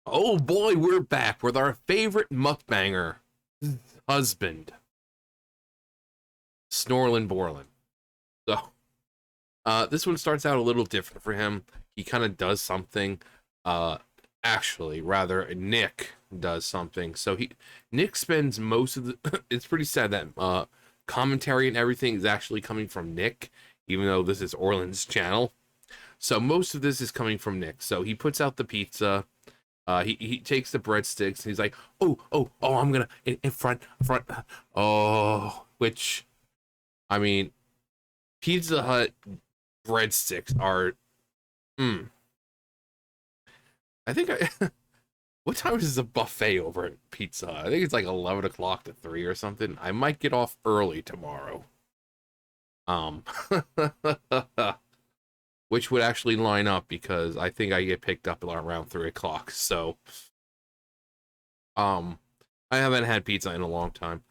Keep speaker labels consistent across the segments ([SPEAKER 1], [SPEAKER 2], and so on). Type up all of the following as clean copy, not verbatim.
[SPEAKER 1] Oh boy, we're back with our favorite mukbanger husband, Snorlin Borlin. So, this one starts out a little different for him. He kind of does something. Uh, Actually, rather, Nick does something. Nick spends most of the. It's pretty sad that commentary and everything is actually coming from Nick, even though this is Orlin's channel. So most of this is coming from Nick. So he puts out the pizza. He takes the breadsticks and he's like, oh, I'm gonna in front. Oh, which I mean, Pizza Hut breadsticks are. I think I. What time is the buffet over at Pizza Hut? I think it's like 11 o'clock to 3 or something. I might get off early tomorrow. Um, which would actually line up because I think I get picked up around 3 o'clock. So, um, I haven't had pizza in a long time.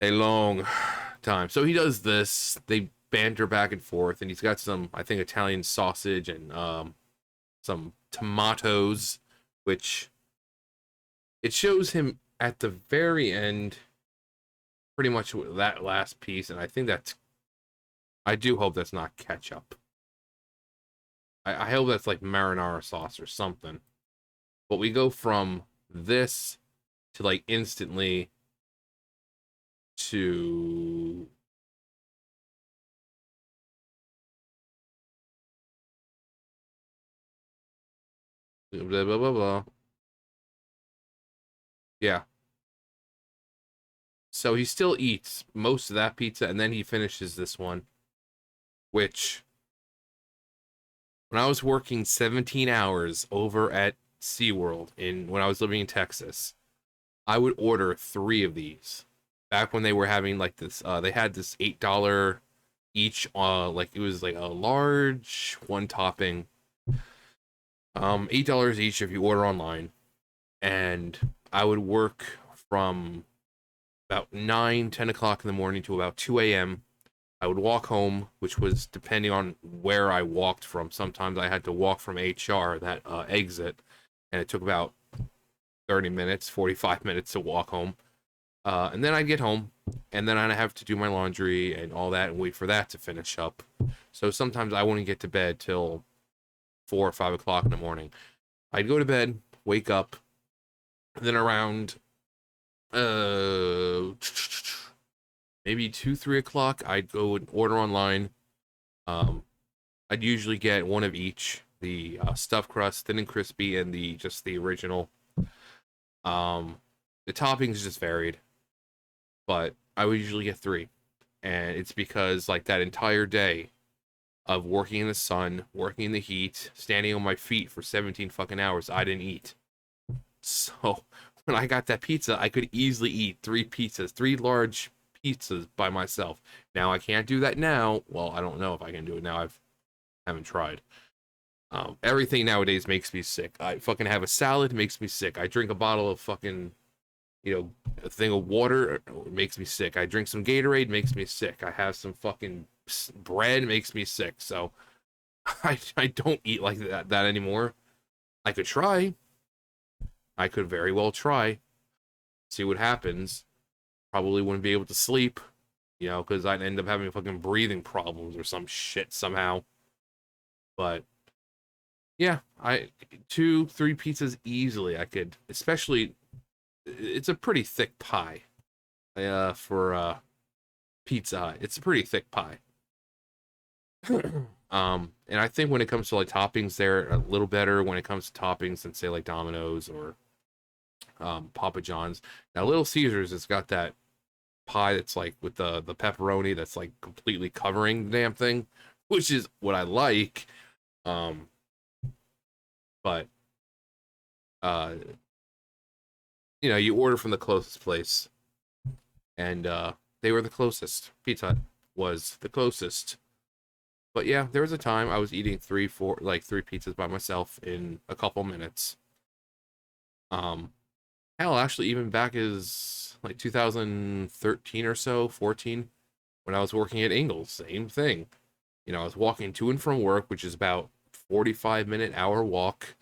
[SPEAKER 1] A long time. So he does this. They banter back and forth, and he's got some, I think, Italian sausage and some tomatoes, which it shows him at the very end, pretty much that last piece, and I think that's. I do hope that's not ketchup. I hope that's like marinara sauce or something. But we go from this to like instantly to blah blah blah blah. Yeah. So he still eats most of that pizza and then he finishes this one, which when I was working 17 hours over at SeaWorld when I was living in Texas, I would order 3 of these. Back when they were having like this they had this $8 each like it was like a large one topping $8 each if you order online, and I would work from about 9, 10 o'clock in the morning to about 2 a.m. I would walk home, which was depending on where I walked from. Sometimes I had to walk from HR, that exit, and it took about 30 minutes, 45 minutes to walk home. And then I'd get home, and then I'd have to do my laundry and all that and wait for that to finish up. So sometimes I wouldn't get to bed till 4 or 5 o'clock in the morning. I'd go to bed, wake up, and then around maybe 2, 3 o'clock, I'd go and order online. I'd usually get one of each, the stuffed crust, thin and crispy, and the original. The toppings just varied, but I would usually get 3, and it's because like that entire day of working in the sun, working in the heat, standing on my feet for 17 fucking hours, I didn't eat. So when I got that pizza, I could easily eat 3 pizzas, 3 large pizzas by myself. Now I can't do that now. Well, I don't know if I can do it now. Haven't tried. Everything nowadays makes me sick. I fucking have a salad, makes me sick. I drink a bottle of fucking, a thing of water, it makes me sick. I drink some Gatorade, makes me sick. I have some fucking bread, makes me sick. So I don't eat like that anymore. I could try. I could very well try. See what happens. Probably wouldn't be able to sleep, because I'd end up having fucking breathing problems or some shit somehow. But yeah, 2, 3 pizzas easily. I could, especially, it's a pretty thick pie. For Pizza Hut, it's a pretty thick pie. And I think when it comes to like toppings, they're a little better when it comes to toppings than say like Domino's or Papa John's. Now Little Caesars has got that pie that's like with the pepperoni that's like completely covering the damn thing, which is what I like. But you order from the closest place, and they were the closest. Pizza Hut was the closest. But yeah, there was a time I was eating 3, 4, like 3 pizzas by myself in a couple minutes. Hell, actually, even back as like 2013 or so, 14, when I was working at Ingles, same thing. I was walking to and from work, which is about 45-minute hour walk.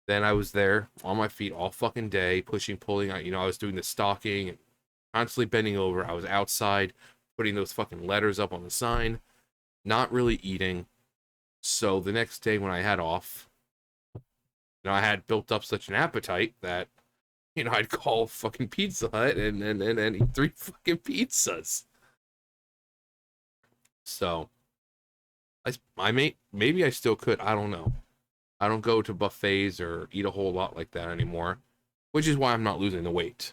[SPEAKER 1] Then I was there on my feet all fucking day, pushing, pulling. I was doing the stalking and constantly bending over. I was outside putting those fucking letters up on the sign, not really eating. So the next day when I had off, I had built up such an appetite that, I'd call fucking Pizza Hut and eat 3 fucking pizzas. So maybe I still could. I don't know. I don't go to buffets or eat a whole lot like that anymore, which is why I'm not losing the weight.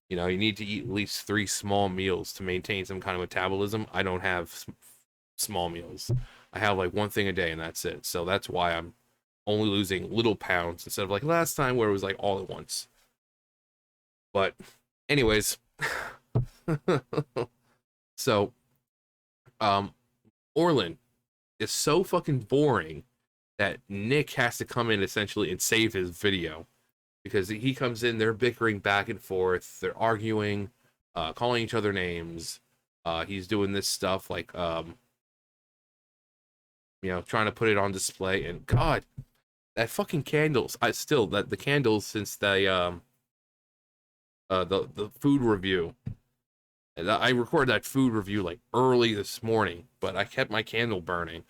[SPEAKER 1] You need to eat at least 3 small meals to maintain some kind of metabolism. I don't have small meals. I have like one thing a day and that's it. So that's why I'm only losing little pounds instead of like last time where it was like all at once. But anyways, so Orlin is so fucking boring that Nick has to come in essentially and save his video because he comes in, they're bickering back and forth, they're arguing, calling each other names. He's doing this stuff like trying to put it on display, and God, that fucking candles. I still that the candles since the food review. And I recorded that food review like early this morning, but I kept my candle burning.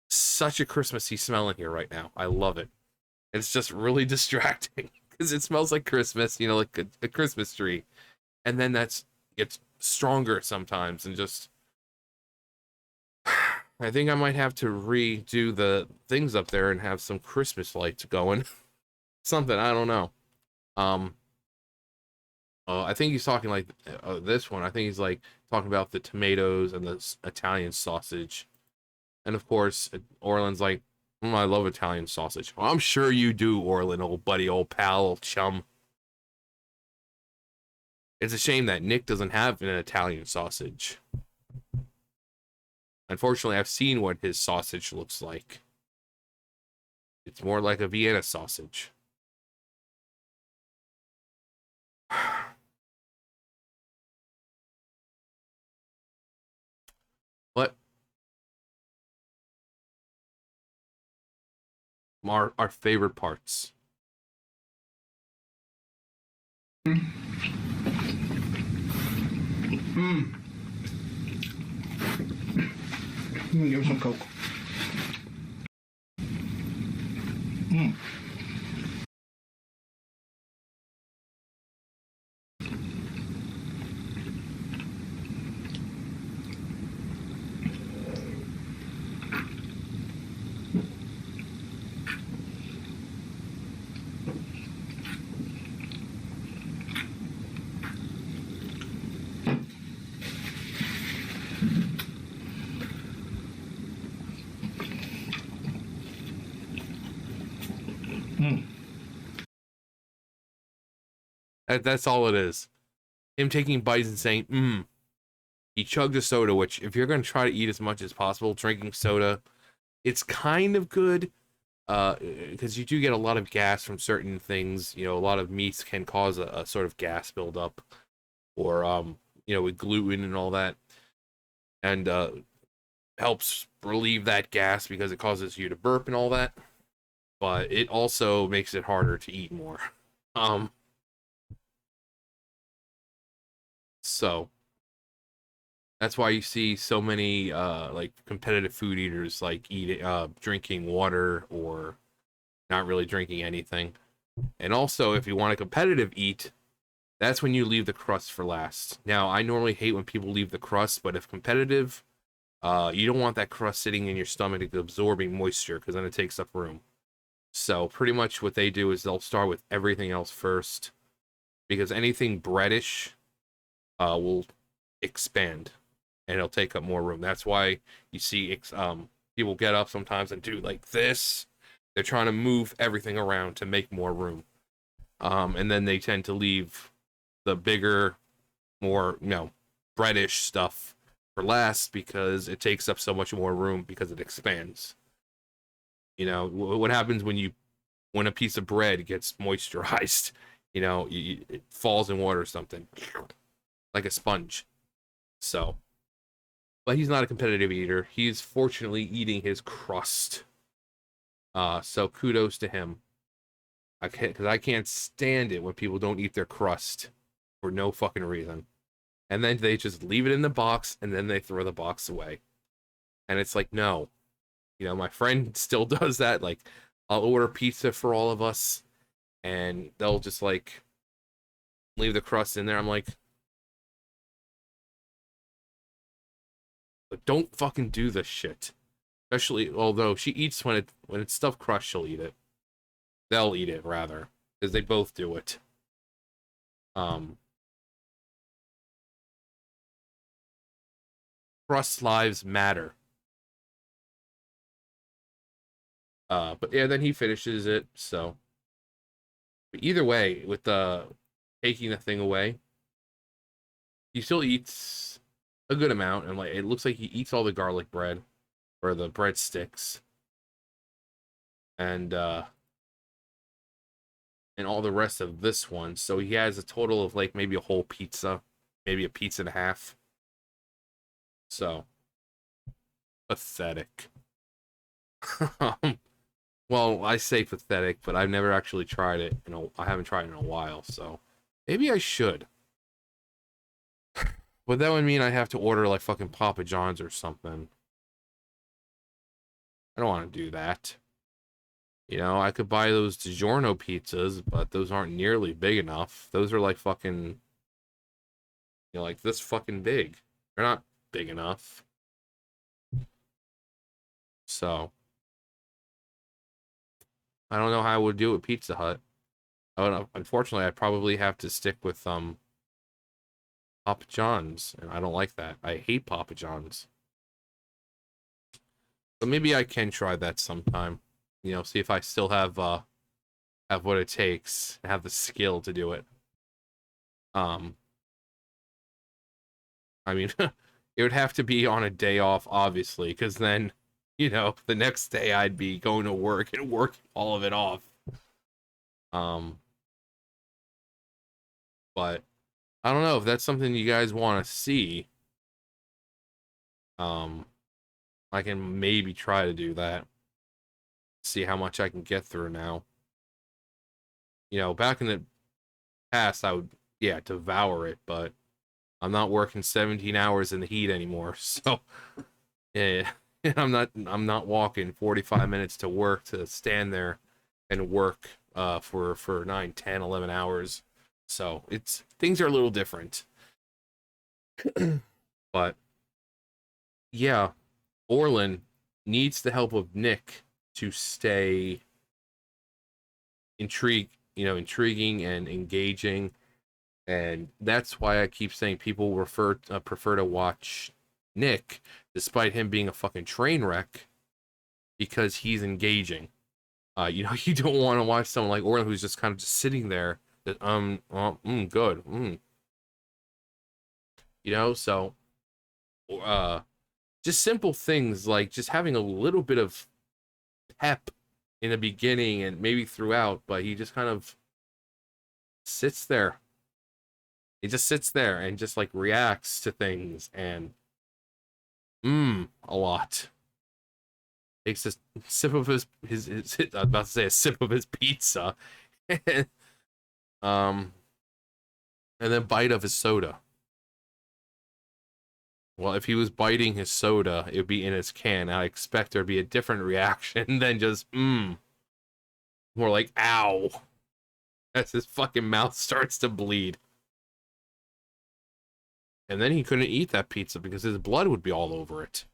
[SPEAKER 1] Such a Christmassy smell in here right now. I love it. It's just really distracting because it smells like Christmas, like a Christmas tree. And then gets stronger sometimes and just I think I might have to redo the things up there and have some Christmas lights going. Something, I don't know. I think he's talking like this one. I think he's like talking about the tomatoes and the Italian sausage. And of course, Orlin's like, I love Italian sausage. Well, I'm sure you do, Orlin, old buddy, old pal, old chum. It's a shame that Nick doesn't have an Italian sausage. Unfortunately, I've seen what his sausage looks like. It's more like a Vienna sausage. What? Our favorite parts.
[SPEAKER 2] Give me some Coke.
[SPEAKER 1] That's all it is. Him taking bites and saying, He chugged a soda, which if you're going to try to eat as much as possible, drinking soda, it's kind of good. Because you do get a lot of gas from certain things. A lot of meats can cause a sort of gas buildup, or with gluten and all that, and helps relieve that gas because it causes you to burp and all that. But it also makes it harder to eat more. So that's why you see so many like competitive food eaters like drinking water or not really drinking anything. And also, if you want a competitive eat, that's when you leave the crust for last. Now, I normally hate when people leave the crust, but if competitive, you don't want that crust sitting in your stomach absorbing moisture because then it takes up room. So pretty much what they do is they'll start with everything else first because anything breadish will expand and it'll take up more room. That's why you see people get up sometimes and do like this. They're trying to move everything around to make more room. And then they tend to leave the bigger, more, breadish stuff for last because it takes up so much more room because it expands. What happens when a piece of bread gets moisturized? It falls in water or something, like a sponge. So, but he's not a competitive eater. He's fortunately eating his crust. So kudos to him. I can't, because I can't stand it when people don't eat their crust for no fucking reason. And then they just leave it in the box and then they throw the box away. And it's like, no. You know, my friend still does that. Like, I'll order pizza for all of us and they'll just like leave the crust in there. I'm like, but don't fucking do this shit. Especially, although she eats when it's stuffed crust, she'll eat it. They'll eat it rather, because they both do it. Um, Crust lives matter. But yeah, then he finishes it. So, but either way, with the taking the thing away, he still eats a good amount, and like it looks like he eats all the garlic bread or the breadsticks, and and all the rest of this one. So he has a total of like maybe a whole pizza, maybe a pizza and a half. So pathetic. Well, I say pathetic, but I've never actually tried it. You know, I haven't tried it in a while, so maybe I should. But that would mean I have to order like fucking Papa John's or something. I don't want to do that. You know, I could buy those DiGiorno pizzas, but those aren't nearly big enough. Those are like fucking, you know, like this fucking big. They're not big enough. So, I don't know how I would do it with Pizza Hut. I would, unfortunately, I'd probably have to stick with Papa John's, and I don't like that. I hate Papa John's. But maybe I can try that sometime. You know, see if I still have what it takes, have the skill to do it. Um, I mean, it would have to be on a day off, obviously, because then, you know, the next day I'd be going to work and work all of it off. Um, but I don't know if that's something you guys want to see. Um, I can maybe try to do that. See how much I can get through now. You know, back in the past, I would, yeah, devour it, but I'm not working 17 hours in the heat anymore. So, yeah, I'm not walking 45 minutes to work to stand there and work for 9, 10, 11 hours. So, it's things are a little different. But yeah, Orlin needs the help of Nick to stay intriguing and engaging, and that's why I keep saying people prefer to watch Nick, despite him being a fucking train wreck, because he's engaging. You know, you don't want to watch someone like Orlin who's just kind of just sitting there. That good, you know. So, uh, just simple things like just having a little bit of pep in the beginning and maybe throughout, but he just kind of sits there. He just sits there and just like reacts to things and a lot. Takes a sip of his I was about to say a sip of his pizza. um and then bite of his soda. Well, if he was biting his soda, it would be in his can. I expect there'd be a different reaction than just more like ow as his fucking mouth starts to bleed. And then he couldn't eat that pizza because his blood would be all over it.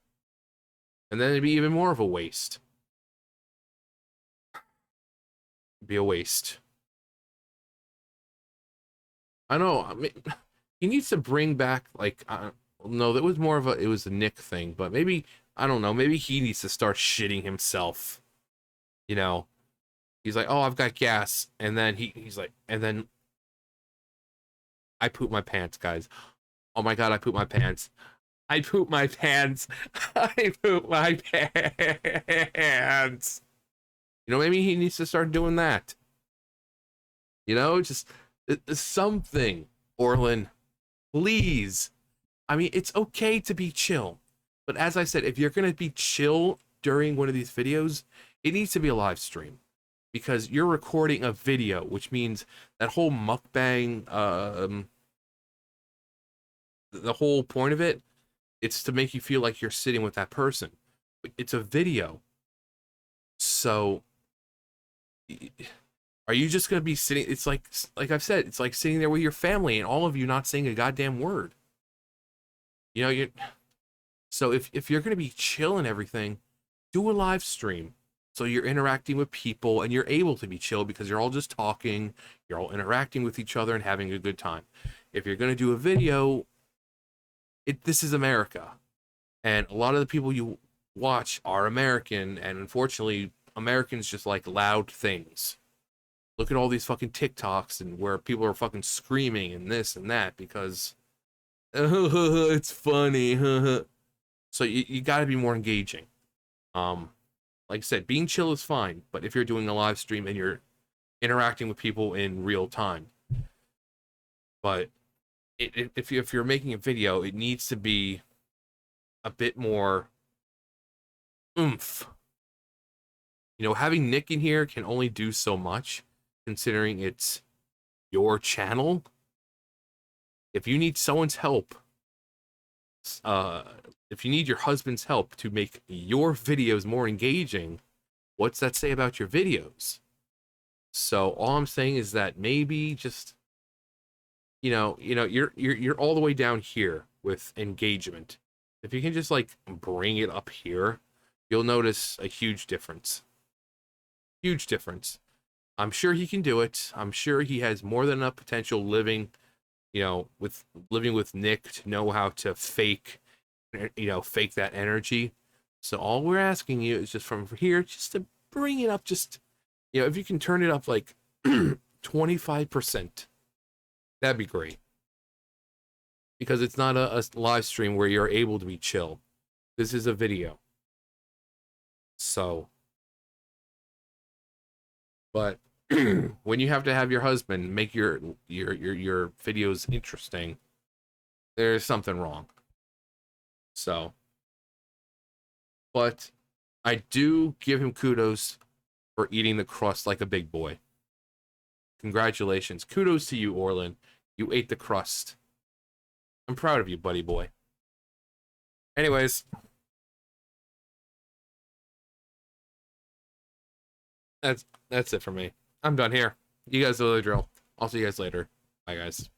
[SPEAKER 1] And then it'd be even more of a waste. It'd be a waste. I know. I mean, he needs to bring back like no, that was more of it was a Nick thing, but maybe I don't know. Maybe he needs to start shitting himself. You know, he's like, oh, I've got gas, and then he's like, and then I poop my pants, guys. Oh my god, I poop my pants. I poop my pants. I poop my pants. You know, maybe he needs to start doing that. You know, just something, Orlin. Please. I mean, it's okay to be chill. But as I said, if you're going to be chill during one of these videos, it needs to be a live stream. because you're recording a video, which means that whole mukbang, the whole point of it, it's to make you feel like you're sitting with that person. It's a video. So are you just going to be sitting? It's like I've said, it's like sitting there with your family and all of you not saying a goddamn word. You know, so if you're going to be chill and everything, do a live stream. So you're interacting with people and you're able to be chill because you're all just talking, you're all interacting with each other and having a good time. If you're going to do a video, this is America. And a lot of the people you watch are American, and unfortunately, Americans just like loud things. Look at all these fucking TikToks and where people are fucking screaming and this and that because it's funny. So you got to be more engaging. Like I said, being chill is fine, but if you're doing a live stream and you're interacting with people in real time, but if you're making a video, it needs to be a bit more oomph. You know, having Nick in here can only do so much, considering it's your channel. If you need someone's help, if you need your husband's help to make your videos more engaging, what's that say about your videos? So all I'm saying is that maybe just, you're all the way down here with engagement. If you can just like bring it up here, you'll notice a huge difference. Huge difference. I'm sure he can do it. I'm sure he has more than enough potential living with Nick to know how to fake that energy. So all we're asking you is just from here, just to bring it up, just, if you can turn it up like 25%, that'd be great. Because it's not a live stream where you're able to be chill. This is a video. So, but when you have to have your husband make your videos interesting, there's something wrong. So, but I do give him kudos for eating the crust like a big boy. Congratulations. Kudos to you, Orlin. You ate the crust. I'm proud of you, buddy boy. Anyways, that's it for me. I'm done here. You guys know the drill. I'll see you guys later. Bye, guys.